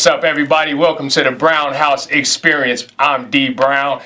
What's up, everybody? Welcome to the Brown House Experience. I'm D. Brown,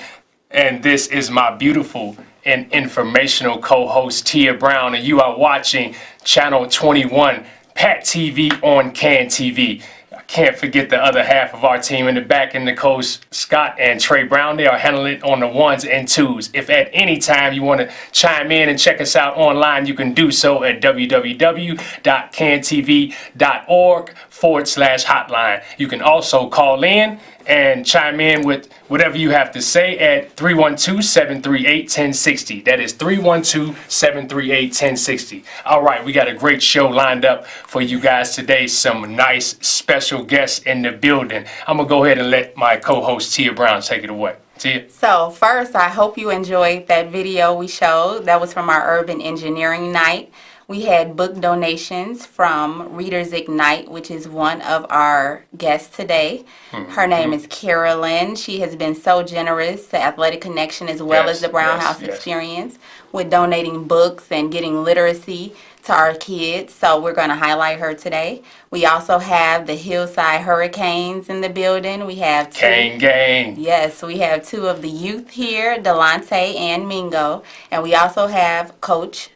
and this is my beautiful and informational co-host, Tia Brown, and you are watching Channel 21, Pat TV on Can TV. I can't forget the other half of our team in the back in the coast, Scott and Trey Brown. They are handling it on the ones and twos. If at any time you want to chime in and check us out online, you can do so at www.cantv.org/hotline. You can also call in and chime in with whatever you have to say at 312-738-1060. That is 312-738-1060. All right, we got a great show lined up for you guys today. Some nice special guests in the building. I'm going to go ahead and let my co-host Tia Brown take it away. Tia? So first, I hope you enjoyed that video we showed. That was from our Urban Engineering Night. We had book donations from Readers Ignite, which is one of our guests today. Her name is Carolyn. She has been so generous to Athletic Connection as well as the Brown House Experience with donating books and getting literacy to our kids. So we're going to highlight her today. We also have the Hillside Hurricanes in the building. We have Gang. Yes, we have two of the youth here, Delonte and Mingo. And we also have Coach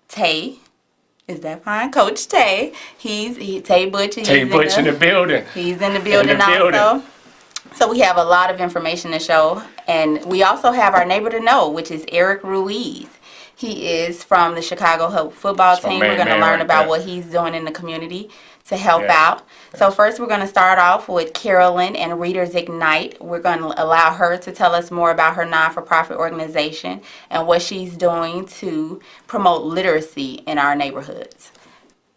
Tae. Is that fine? Coach Tae. Tae Butcher. Tae Butcher in the building. He's in the building also. So we have a lot of information to show. And we also have our neighbor to know, which is Erik Ruiz. He is from the Chicago Hope football team. We're going to learn about what he's doing in the community to help out. So first we're going to start off with Carolyn and Readers Ignite. We're going to allow her to tell us more about her non-for-profit organization and what she's doing to promote literacy in our neighborhoods.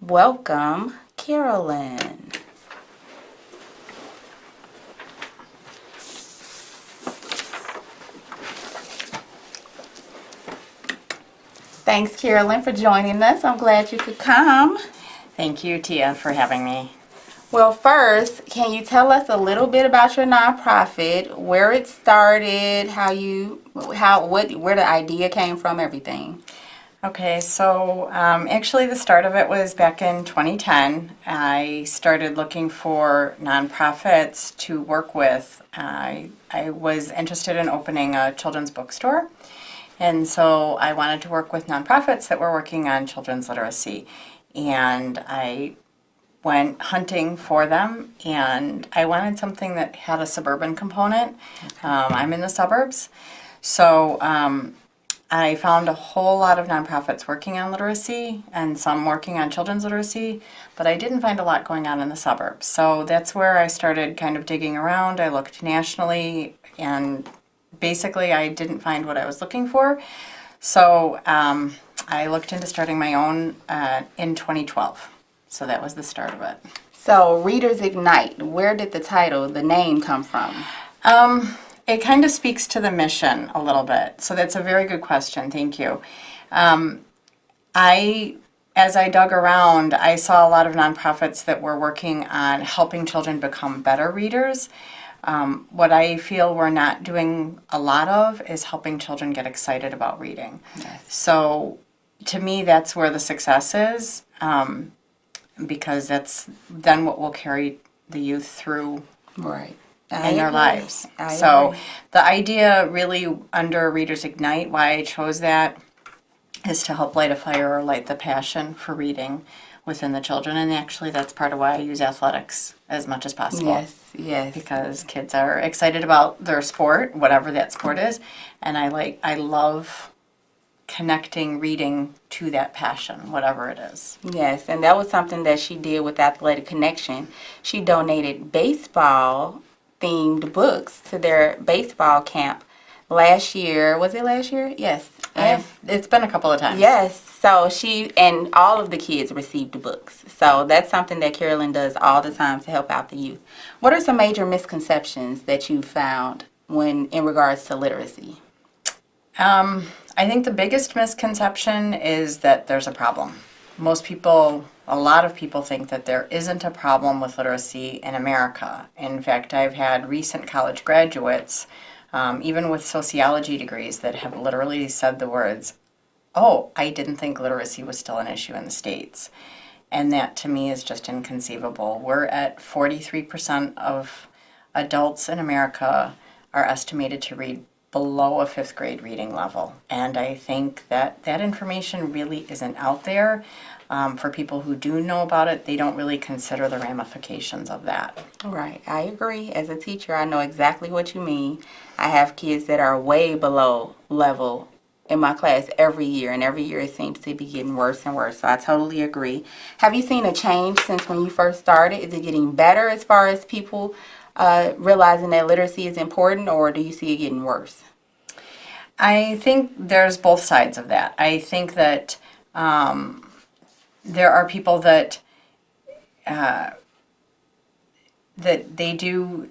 Welcome, Carolyn. Thanks, Carolyn, for joining us. I'm glad you could come. Thank you, Tia, for having me. Well, first, can you tell us a little bit about your nonprofit, where it started, where the idea came from, everything? Okay, so actually the start of it was back in 2010. I started looking for nonprofits to work with. I was interested in opening a children's bookstore, and so I wanted to work with nonprofits that were working on children's literacy. And I went hunting for them, and I wanted something that had a suburban component. I'm in the suburbs, so I found a whole lot of nonprofits working on literacy and some working on children's literacy, but I didn't find a lot going on in the suburbs. So that's where I started kind of digging around. I looked nationally, and basically I didn't find what I was looking for. So I looked into starting my own in 2012. So that was the start of it. So Readers Ignite, where did the name come from? It kind of speaks to the mission a little bit. So that's a very good question. Thank you. As I dug around, I saw a lot of nonprofits that were working on helping children become better readers. What I feel we're not doing a lot of is helping children get excited about reading. Yes. So to me, that's where the success is, because that's then what will carry the youth through in their lives. So the idea really under Readers Ignite, why I chose that, is to help light a fire or light the passion for reading within the children. And actually that's part of why I use athletics as much as possible. Yes. Because kids are excited about their sport, whatever that sport is, and I love connecting reading to that passion, whatever it is. Yes, and that was something that she did with Athletic Connection. She donated baseball-themed books to their baseball camp last year. Was it last year? Yes. It's been a couple of times. Yes. So she and all of the kids received the books. So that's something that Carolyn does all the time to help out the youth. What are some major misconceptions that you found in regards to literacy? I think the biggest misconception is that there's a problem. A lot of people think that there isn't a problem with literacy in America. In fact, I've had recent college graduates, even with sociology degrees, that have literally said the words, "Oh, I didn't think literacy was still an issue in the States." And that to me is just inconceivable. We're at 43% of adults in America are estimated to read below a fifth grade reading level. And I think that that information really isn't out there. For people who do know about it, they don't really consider the ramifications of that. Right. I agree. As a teacher, I know exactly what you mean. I have kids that are way below level in my class every year, and every year it seems to be getting worse and worse. So I totally agree. Have you seen a change since when you first started? Is it getting better as far as people realizing that literacy is important, or do you see it getting worse? I think there's both sides of that. I think that there are people that they do.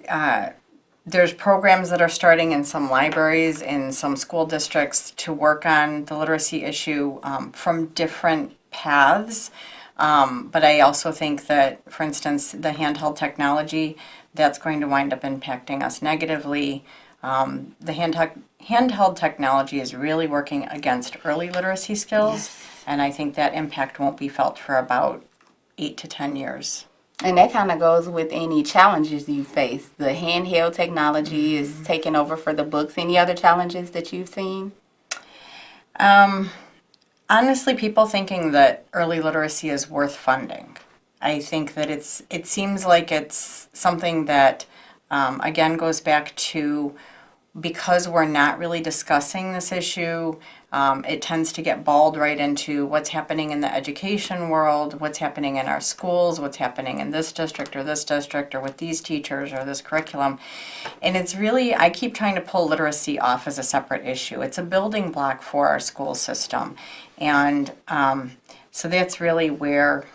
There's programs that are starting in some libraries, in some school districts, to work on the literacy issue from different paths. But I also think that, for instance, the handheld technology, that's going to wind up impacting us negatively. The handheld technology is really working against early literacy skills, yes. And I think that impact won't be felt for about 8 to 10 years. And that kind of goes with any challenges you face. The handheld technology is taking over for the books. Any other challenges that you've seen? Honestly, people thinking that early literacy is worth funding. I think that it seems like it's something that, again, goes back to, because we're not really discussing this issue, it tends to get balled right into what's happening in the education world, what's happening in our schools, what's happening in this district or with these teachers or this curriculum. And it's really, I keep trying to pull literacy off as a separate issue. It's a building block for our school system. And so that's really where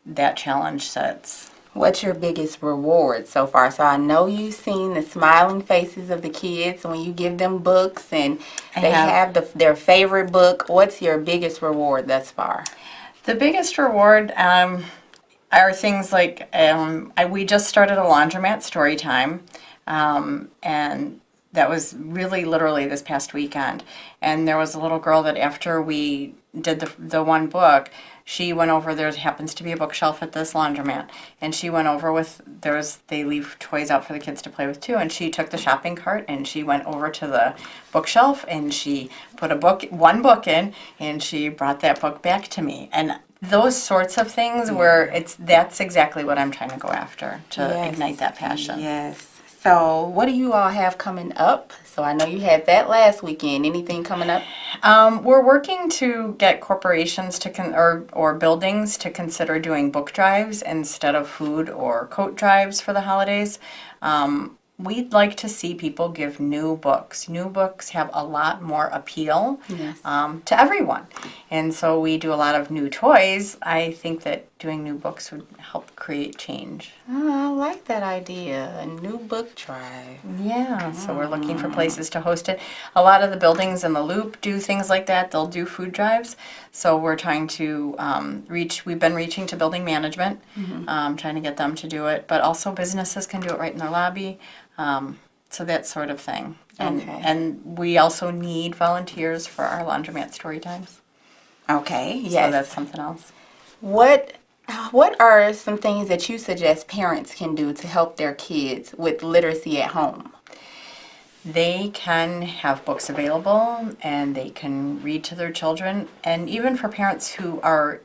that challenge sits. What's your biggest reward so far? So I know you've seen the smiling faces of the kids when you give them books and they have their favorite book. What's your biggest reward thus far? The biggest reward are things like we just started a laundromat story time, and that was really literally this past weekend. And there was a little girl that after we did the one book, she went over, there happens to be a bookshelf at this laundromat, and she went over they leave toys out for the kids to play with too, and she took the shopping cart and she went over to the bookshelf and she put one book in, and she brought that book back to me. And those sorts of things where that's exactly what I'm trying to go after, to ignite that passion. Yes. So what do you all have coming up? So I know you had that last weekend. Anything coming up? We're working to get corporations or buildings to consider doing book drives instead of food or coat drives for the holidays. We'd like to see people give new books. New books have a lot more appeal to everyone. And so we do a lot of new toys. I think that doing new books would help create change. Oh, I like that idea, a new book drive. Yeah, so we're looking for places to host it. A lot of the buildings in the Loop do things like that. They'll do food drives. So we're trying to we've been reaching to building management, trying to get them to do it. But also businesses can do it right in their lobby. So that sort of thing. And we also need volunteers for our laundromat story times. Okay, yes. So that's something else. What are some things that you suggest parents can do to help their kids with literacy at home? They can have books available and they can read to their children. And even for parents who are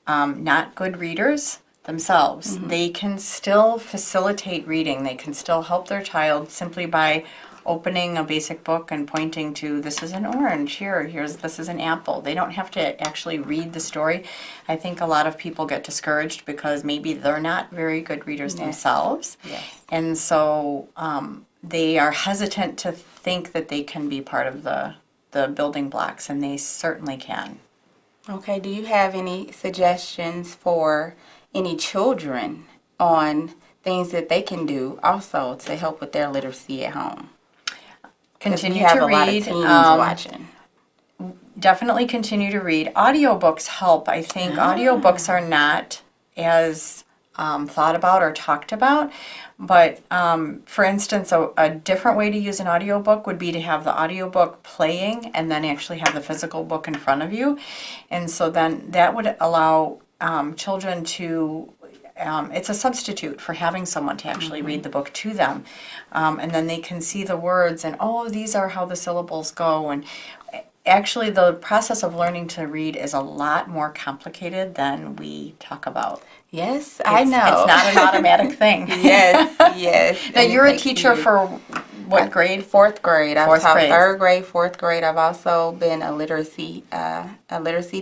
not good readers themselves, they can still facilitate reading. They can still help their child simply by opening a basic book and pointing to, this is an orange, this is an apple. They don't have to actually read the story. I think a lot of people get discouraged because maybe they're not very good readers themselves. Yes. And so they are hesitant to think that they can be part of the building blocks, and they certainly can. Okay, do you have any suggestions for any children on things that they can do also to help with their literacy at home? Continue to read. A lot of teens watching. Definitely continue to read. Audiobooks help. I think audiobooks are not as thought about or talked about. But for instance, a different way to use an audiobook would be to have the audiobook playing and then actually have the physical book in front of you. And so then that would allow children to, it's a substitute for having someone to actually read the book to them. And then they can see the words and, oh, these are how the syllables go. And actually, the process of learning to read is a lot more complicated than we talk about. Yes, I know. It's not an automatic thing. Yes, yes. Now, And you're it a takes teacher you- for what grade? Fourth grade. I've Fourth taught grade. third grade, fourth grade. I've also been a literacy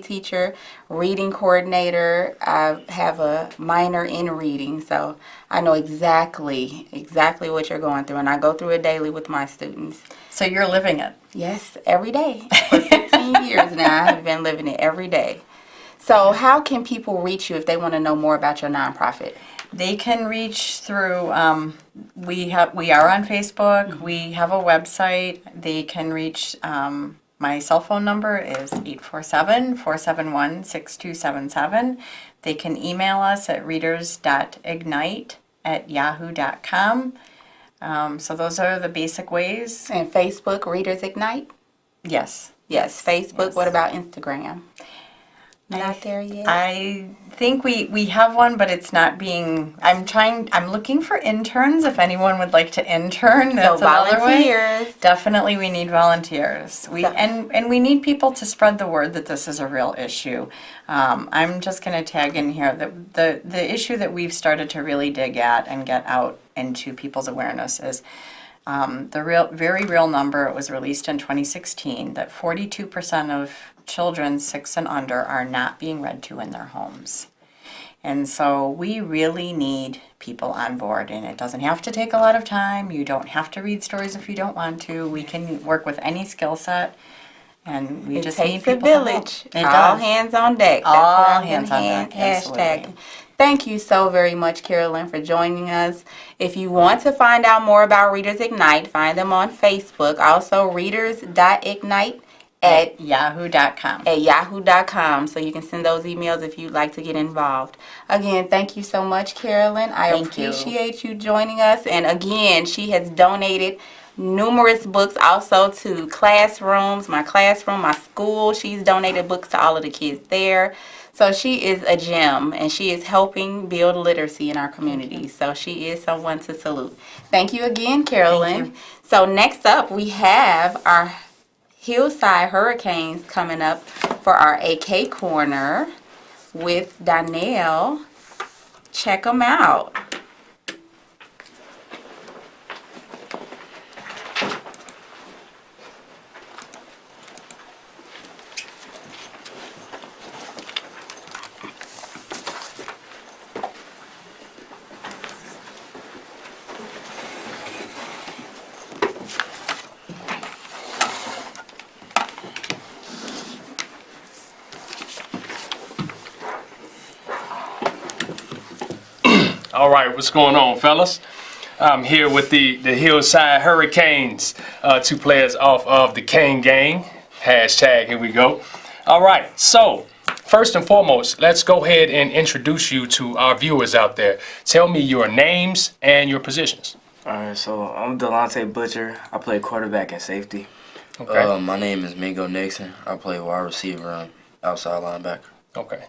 teacher, reading coordinator. I have a minor in reading, so I know exactly what you're going through, and I go through it daily with my students. So you're living it. Yes, every day. For 15 years now, I have been living it every day. So how can people reach you if they want to know more about your nonprofit? They can reach through, we are on Facebook, we have a website. They can reach, my cell phone number is 847-471-6277. They can email us at readers.ignite@yahoo.com. So those are the basic ways. And Facebook, Readers Ignite? Yes. Yes, Facebook. Yes. What about Instagram? Not there yet? I think we have one, but it's not being, I'm looking for interns if anyone would like to intern. That's So another way. volunteers. Definitely we need volunteers. So- And we need people to spread the word that this is a real issue. I'm just going to tag in here that the issue that we've started to really dig at and get out into people's awareness is the very real number. It was released in 2016 that 42% of children 6 and under are not being read to in their homes. And so we really need people on board, and it doesn't have to take a lot of time. You don't have to read stories if you don't want to. We can work with any skill set, and we It just need takes a people to help. village. It All does. hands on deck. That's All what I've been hands on deck, absolutely. hashtagging. Thank you so very much, Carolyn, for joining us. If you want to find out more about Readers Ignite, find them on Facebook. Also, readers.ignite at yahoo.com. yahoo.com, so you can send those emails if you'd like to get involved. Again, thank you so much, Carolyn. I Thank you. appreciate you joining us. And again, she has donated numerous books also to classrooms, my classroom, my school. She's donated books to all of the kids there. So she is a gem, and she is helping build literacy in our community. So she is someone to salute. Thank you again, Carolyn. Thank you. So next up, we have our Hillside Hurricanes coming up for our AK Corner with Donnell. Check them out. All right, what's going on, fellas? I'm here with the Hillside Hurricanes, 2 players off of the Kane Gang. Hashtag, here we go. All right, so first and foremost, let's go ahead and introduce you to our viewers out there. Tell me your names and your positions. Alright, so I'm Delonte Butcher. I play quarterback and safety. Okay. My name is Mingo Nixon. I play wide receiver and outside linebacker. Okay.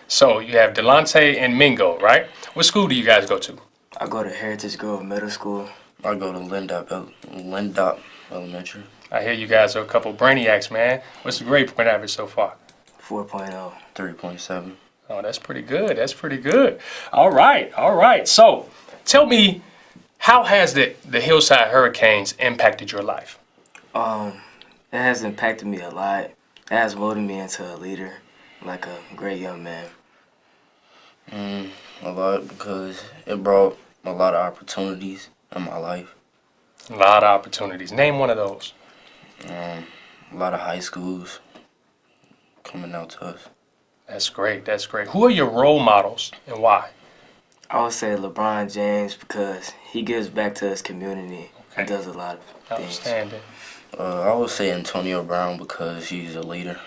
So you have Delonte and Mingo, right? What school do you guys go to? I go to Heritage Grove Middle School. I go to Lindop Elementary. I hear you guys are a couple brainiacs, man. What's the grade point average so far? 4.0. 3.7. Oh, that's pretty good. That's pretty good. All right. All right. So tell me, how has the Hillside Hurricanes impacted your life? It has impacted me a lot. It has molded me into a leader, like a great young man. A lot because it brought a lot of opportunities in my life. A lot of opportunities. Name one of those. A lot of high schools coming out to us. That's great. That's great. Who are your role models and why? I would say LeBron James because he gives back to his community and does a lot of things. Outstanding. I would say Antonio Brown because he's a leader.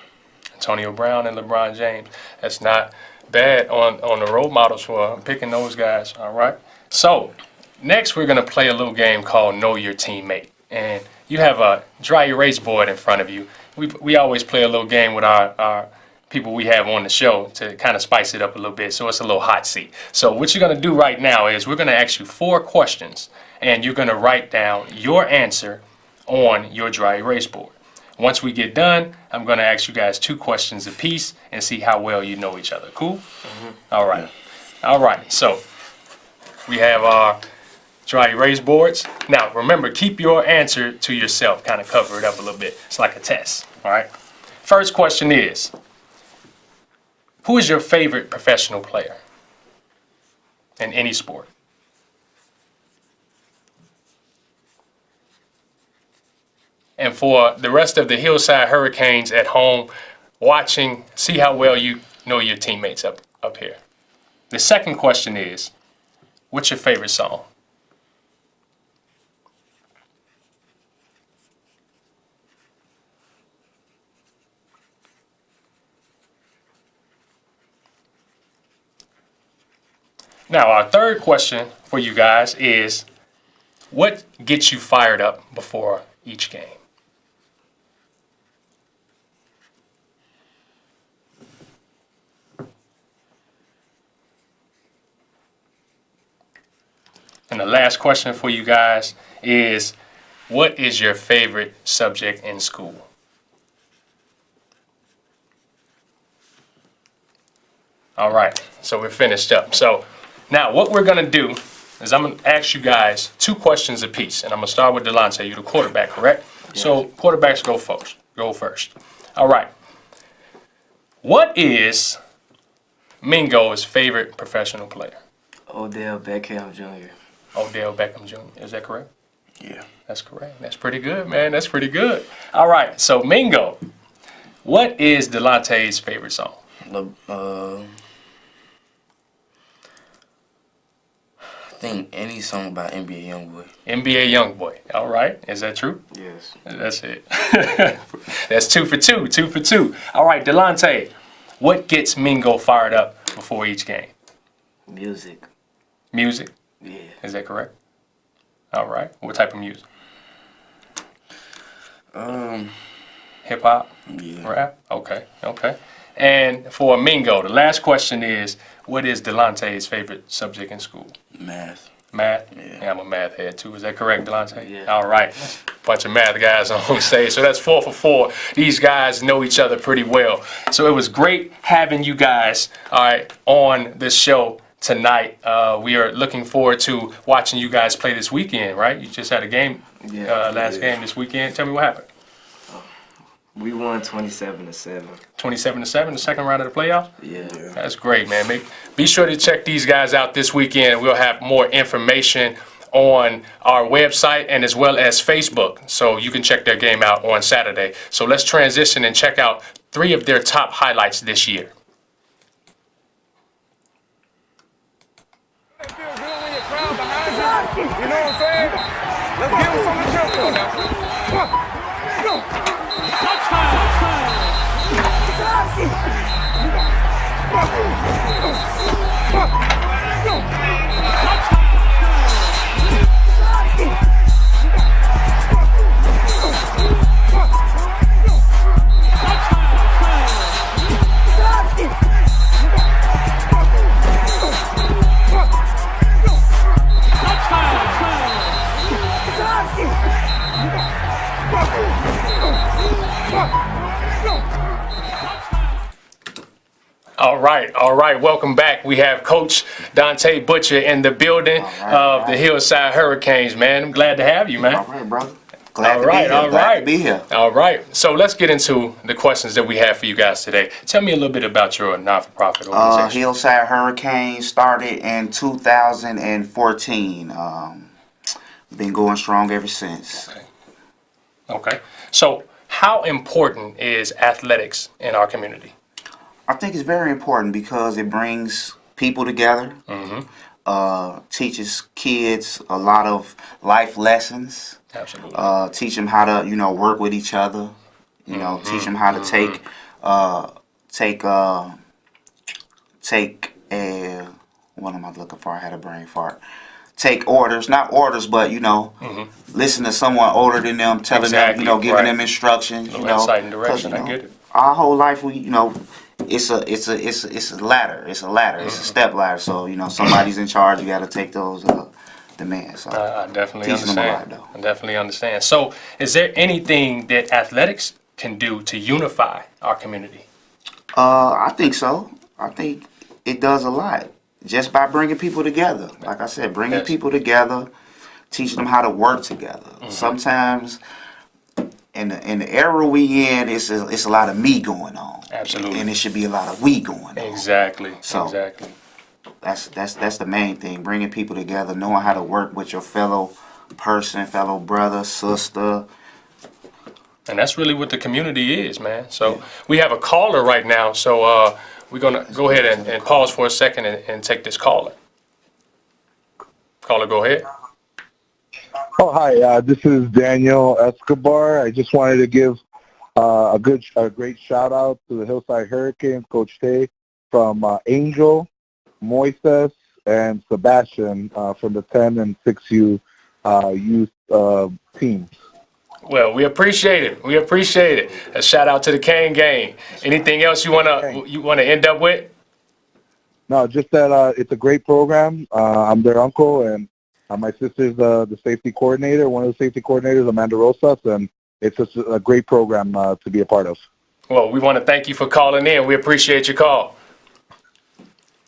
Antonio Brown and LeBron James. That's not bad on the role models for picking those guys. All right. So next we're going to play a little game called Know Your Teammate. And you have a dry erase board in front of you. We always play a little game with our people we have on the show to kind of spice it up a little bit, so it's a little hot seat. So what you're going to do right now is we're going to ask you 4 questions, and you're going to write down your answer on your dry erase board. Once we get done, I'm going to ask you guys 2 questions apiece and see how well you know each other. Cool? All right. All right. So we have our dry erase boards. Now, remember, keep your answer to yourself. Kind of cover it up a little bit. It's like a test. All right. First question is, who is your favorite professional player in any sport? And for the rest of the Hillside Hurricanes at home watching, see how well you know your teammates up here. The second question is, what's your favorite song? Now, our third question for you guys is, what gets you fired up before each game? And the last question for you guys is, what is your favorite subject in school? All right, so we're finished up. So now what we're going to do is I'm going to ask you guys 2 questions apiece. And I'm going to start with Delonte. You're the quarterback, correct? Yes. So quarterbacks go first. All right. What is Mingo's favorite professional player? Odell Beckham Jr. Odell Beckham Jr. Is that correct? Yeah. That's correct. That's pretty good, man. That's pretty good. All right. So Mingo, what is Delonte's favorite song? I think any song about NBA Youngboy. NBA Youngboy. All right. Is that true? Yes. That's it. That's 2 for 2. 2 for 2. All right, Delonte, what gets Mingo fired up before each game? Music. Music? Yeah. Is that correct? All right. What type of music? Hip hop? Yeah. Rap? Okay. Okay. And for Mingo, the last question is, what is Delonte's favorite subject in school? Math. Math? Yeah. I'm a math head too. Is that correct, Delonte? Yeah. All right. Bunch of math guys on stage. So that's 4 for 4. These guys know each other pretty well. So it was great having you guys, all right, on this show tonight. We are looking forward to watching you guys play this weekend, right? You just had a game, last game this weekend. Tell me what happened. We won 27-7. 27-7, the second round of the playoffs? Yeah. That's great, man. Be sure to check these guys out this weekend. We'll have more information on our website and as well as Facebook. So you can check their game out on Saturday. So let's transition and check out 3 of their top highlights this year. It feels good when your crowd behind you. You know what I'm saying? Let's give them something to jump on now. All right. Welcome back. We have Coach Delonte Butcher in the building of the Hillside Hurricanes, man. I'm glad to have you, man. All right, brother. Glad to be here. All right. So let's get into the questions that we have for you guys today. Tell me a little bit about your non-for-profit organization. Hillside Hurricanes started in 2014. Been going strong ever since. Okay. So how important is athletics in our community? I think it's very important because it brings people together, teaches kids a lot of life lessons. Absolutely. Teach them how to, work with each other. Teach them how to take what am I looking for? I had a brain fart. Take orders, not orders, but listen to someone older than them, telling them, giving them instructions. Insight and direction. I get it. Our whole life, we, it's a ladder. It's a ladder. It's a step ladder. So somebody's in charge. You got to take those demands. So I definitely teaching them a lot, understand. though. I definitely understand. So, is there anything that athletics can do to unify our community? I think so. I think it does a lot just by bringing people together. Like I said, bringing Yes. people together, teaching them how to work together. Mm-hmm. Sometimes in the era we in, it's a lot of me going on. Absolutely. And it should be a lot of we going on. Exactly. So- Exactly. That's the main thing. Bringing people together, knowing how to work with your fellow person, fellow brother, sister. And that's really what the community is, man. So we have a caller right now. So we're gonna go ahead and pause for a second and take this caller. Caller, go ahead. Oh, hi. This is Daniel Escobar. I just wanted to give a great shout out to the Hillside Hurricanes, Coach Tae, from Angel, Moises, and Sebastian from the 10 and 6U youth teams. Well, we appreciate it. We appreciate it. A shout out to the Kane gang. Anything else you wanna end up with? No, just that it's a great program. I'm their uncle, and my sister's the safety coordinator, one of the safety coordinators, Amanda Rosas, and it's just a great program to be a part of. Well, we want to thank you for calling in. We appreciate your call.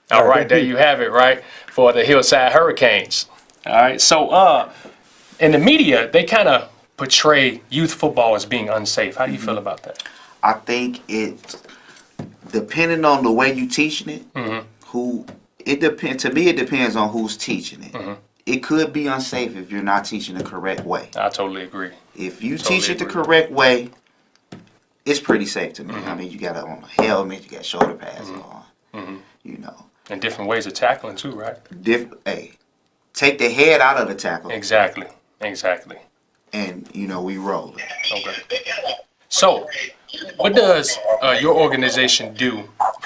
All right, there you have it, right, for the Hillside Hurricanes. All right, so in the media, they kind of portray youth football as being unsafe. How do you feel about that? I think depending on the way you teaching it, to me it depends on who's teaching it. It could be unsafe if you're not teaching the correct way. I totally agree. If you teach it the correct way, it's pretty safe to me. I mean, you got on a helmet, you got shoulder pads on, And different ways of tackling too, right? Take the head out of the tackle, Exactly. Exactly. and we roll it. Okay. So, what does your organization do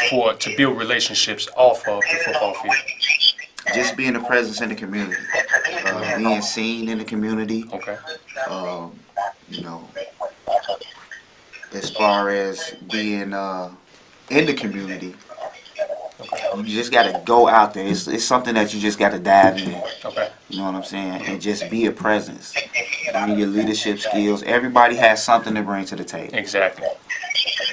to build relationships off of the football field? Just being a presence in the community, being seen in the community. Okay. As far as being in the community, you just got to go out there. It's something that you just got to dive in. Okay. You know what I'm saying? And just be a presence. Bring your leadership skills. Everybody has something to bring to the table. Exactly.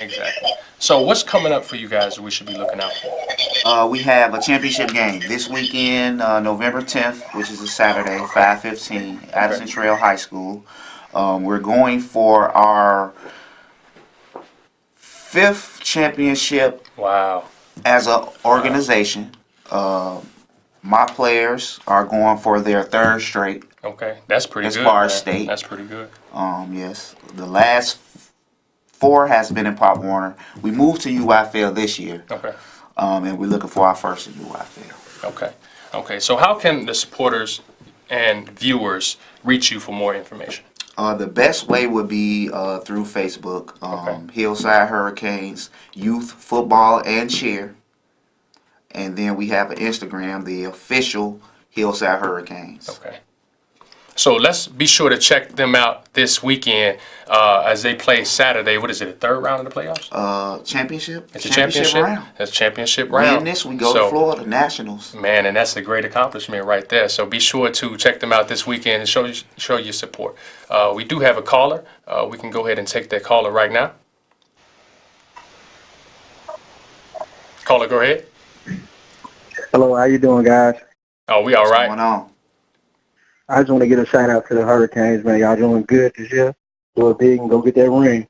Exactly. So, what's coming up for you guys that we should be looking out for? We have a championship game this weekend, November 10th, which is a Saturday, 5:15, Addison Trail High School. We're going for our 5th championship Wow. as an organization. My players are going for their 3rd straight. Okay. That's pretty As good. far as man. state. That's pretty good. Yes, the last 4 has been in Pop Warner. We moved to UIFL this year, Okay. and we're looking for our first in UIFL. Okay. Okay. So, how can the supporters and viewers reach you for more information? The best way would be through Facebook, Hillside Hurricanes Youth Football and Cheer. And then we have an Instagram, the official Hillside Hurricanes. Okay. So let's be sure to check them out this weekend as they play Saturday. What is it, the 3rd round of the playoffs? Championship. It's a championship round. It's championship round. Win this, we go to Florida Nationals. Man, and that's a great accomplishment right there. So be sure to check them out this weekend and show your support. We do have a caller. We can go ahead and take that caller right now. Caller, go ahead. Hello, how you doing, guys? Oh, we all What's right. going on? I just want to give a shout out to the Hurricanes, man. Y'all doing good this year. Do it big and go get that ring.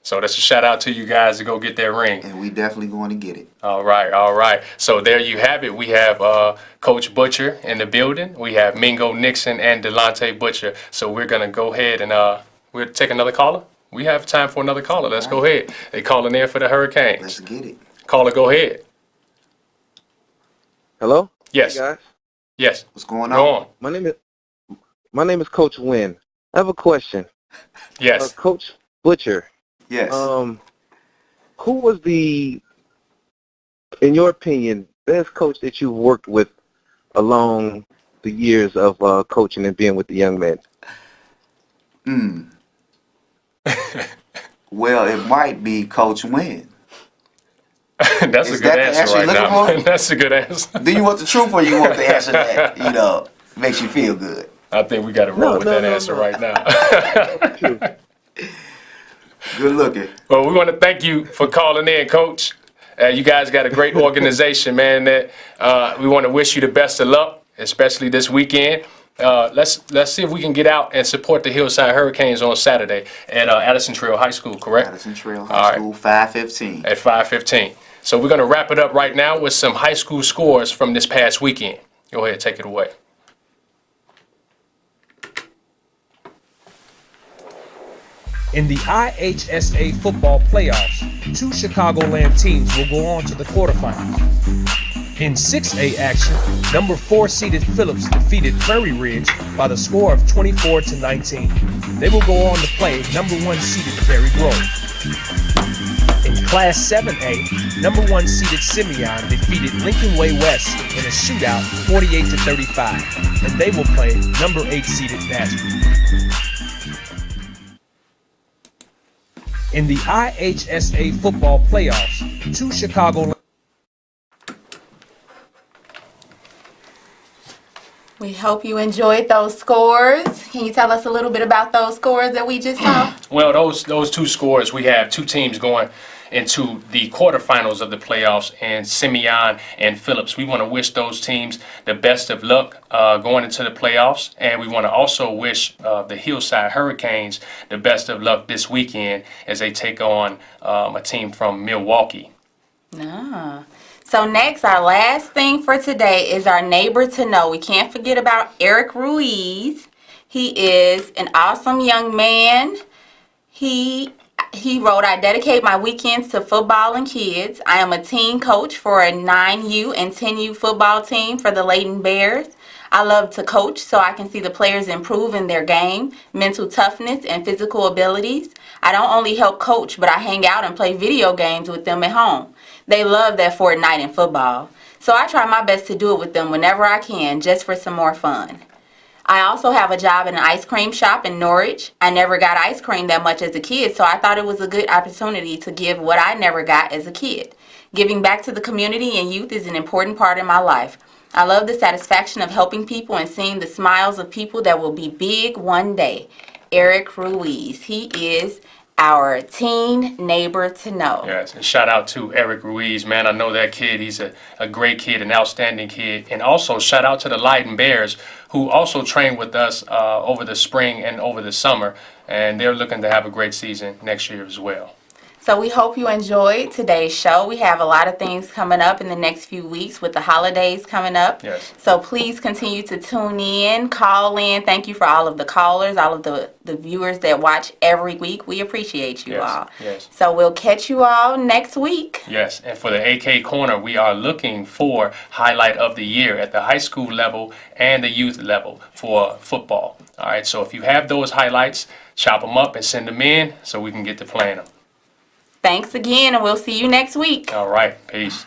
So that's a shout out to you guys to go get that ring. And we definitely going to get it. All right, all right. So there you have it. We have Coach Butcher in the building. We have Mingo Nixon and Delonte Butcher. So we're going to go ahead and we'll take another caller. We have time for another caller. Let's go ahead. They calling in for the Hurricanes. Let's get it. Caller, go ahead. Hello? Yes. Hey, guys. Yes. What's going Go on? on. My name is Coach Wynn. I have a question. Yes. Coach Butcher. Yes. Who was in your opinion, best coach that you've worked with along the years of coaching and being with the young men? Well, it might be Coach Wynn. That's Is a good that the answer answer right you're now. looking for? That's a good answer. Do you want the truth or you want the answer that, makes you feel good? I think we got to roll with that answer right now. Good looking. Well, we want to thank you for calling in, Coach. You guys got a great organization, man. That we want to wish you the best of luck, especially this weekend. Let's see if we can get out and support the Hillside Hurricanes on Saturday at Addison Trail High School, correct? Addison Trail High School, 5:15. At 5:15. So we're going to wrap it up right now with some high school scores from this past weekend. Go ahead, take it away. In the IHSA football playoffs, 2 Chicagoland teams will go on to the quarterfinals. In 6A action, number 4 seeded Phillips defeated Prairie Ridge by the score of 24-19. They will go on to play number 1 seeded Berry Grove. In Class 7A, number 1 seeded Simeon defeated Lincoln Way West in a shootout 48-35, and they will play number 8 seeded Nazareth. In the IHSA football playoffs, 2 Chicago. We hope you enjoyed those scores. Can you tell us a little bit about those scores that we just saw? Well, those 2 scores, we have 2 teams going into the quarterfinals of the playoffs, and Simeon and Phillips. We want to wish those teams the best of luck going into the playoffs, and we want to also wish the Hillside Hurricanes the best of luck this weekend as they take on a team from Milwaukee. So next, our last thing for today is our neighbor to know. We can't forget about Erik Ruiz. He is an awesome young man. He wrote, I dedicate my weekends to football and kids. I am a team coach for a 9U and 10U football team for the Layton Bears. I love to coach so I can see the players improve in their game, mental toughness, and physical abilities. I don't only help coach, but I hang out and play video games with them at home. They love that Fortnite and football. So I try my best to do it with them whenever I can, just for some more fun. I also have a job in an ice cream shop in Norwich. I never got ice cream that much as a kid, so I thought it was a good opportunity to give what I never got as a kid. Giving back to the community and youth is an important part in my life. I love the satisfaction of helping people and seeing the smiles of people that will be big one day. Erik Ruiz. He is our teen neighbor to know. Yes, and shout out to Erik Ruiz, man. I know that kid. He's a great kid, an outstanding kid. And also shout out to the Layton Bears, who also trained with us over the spring and over the summer. And they're looking to have a great season next year as well. So we hope you enjoyed today's show. We have a lot of things coming up in the next few weeks with the holidays coming up. Yes. So please continue to tune in, call in. Thank you for all of the callers, all of the viewers that watch every week. We appreciate you all. Yes. So we'll catch you all next week. Yes, and for the AK Corner, we are looking for highlight of the year at the high school level and the youth level for football. All right, so if you have those highlights, chop them up and send them in so we can get to playing them. Thanks again, and we'll see you next week. All right, peace.